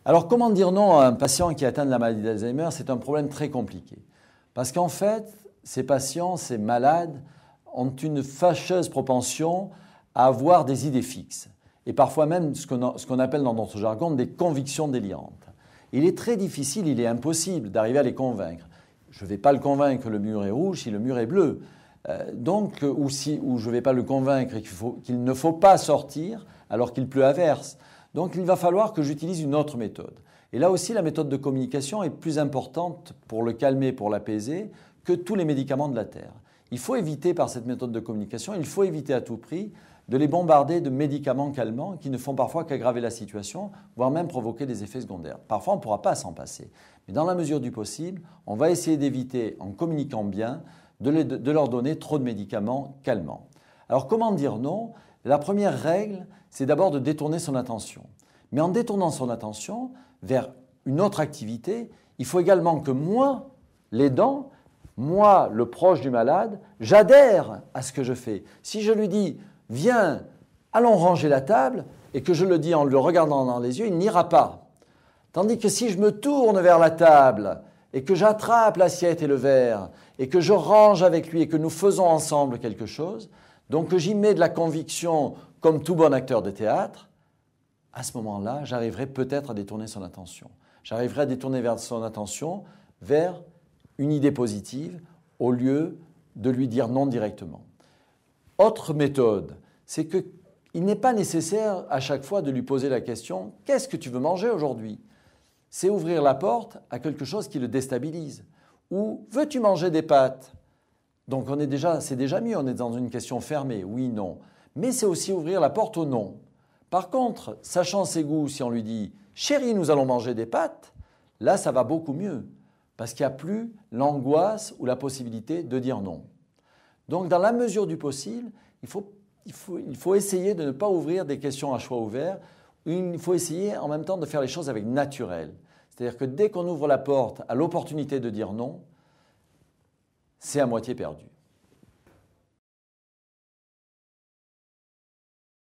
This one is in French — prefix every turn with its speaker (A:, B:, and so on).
A: Alors, comment dire non à un patient qui est atteint de la maladie d'Alzheimer? C'est un problème très compliqué. Parce qu'en fait, ces patients, ces malades, ont une fâcheuse propension à avoir des idées fixes. Et parfois même ce qu'on appelle dans notre jargon des convictions délirantes. Il est très difficile, il est impossible d'arriver à les convaincre. Je ne vais pas le convaincre que le mur est rouge si le mur est bleu. Ou je ne vais pas le convaincre qu'il ne faut pas sortir alors qu'il pleut à verse. Donc il va falloir que j'utilise une autre méthode. Et là aussi, la méthode de communication est plus importante pour le calmer, pour l'apaiser, que tous les médicaments de la Terre. Il faut éviter par cette méthode de communication, il faut éviter à tout prix de les bombarder de médicaments calmants qui ne font parfois qu'aggraver la situation, voire même provoquer des effets secondaires. Parfois, on ne pourra pas s'en passer. Mais dans la mesure du possible, on va essayer d'éviter, en communiquant bien, de leur donner trop de médicaments calmants. Alors comment dire non? La première règle, c'est d'abord de détourner son attention. Mais en détournant son attention vers une autre activité, il faut également que moi, l'aidant, moi, le proche du malade, j'adhère à ce que je fais. Si je lui dis « viens, allons ranger la table » et que je le dis en le regardant dans les yeux, il n'ira pas. Tandis que si je me tourne vers la table et que j'attrape l'assiette et le verre et que je range avec lui et que nous faisons ensemble quelque chose, donc que j'y mets de la conviction comme tout bon acteur de théâtre, à ce moment-là, j'arriverai peut-être à détourner son attention. J'arriverai à détourner son attention vers une idée positive au lieu de lui dire non directement. Autre méthode, c'est qu'il n'est pas nécessaire à chaque fois de lui poser la question « Qu'est-ce que tu veux manger aujourd'hui ?» C'est ouvrir la porte à quelque chose qui le déstabilise. Ou « Veux-tu manger des pâtes ?» Donc c'est déjà mieux, on est dans une question fermée, oui, non. Mais c'est aussi ouvrir la porte au non. Par contre, sachant ses goûts, si on lui dit « Chérie, nous allons manger des pâtes », là, ça va beaucoup mieux. Parce qu'il n'y a plus l'angoisse ou la possibilité de dire non. Donc, dans la mesure du possible, il faut essayer de ne pas ouvrir des questions à choix ouvert. Il faut essayer en même temps de faire les choses avec naturel. C'est-à-dire que dès qu'on ouvre la porte à l'opportunité de dire non, c'est à moitié perdu.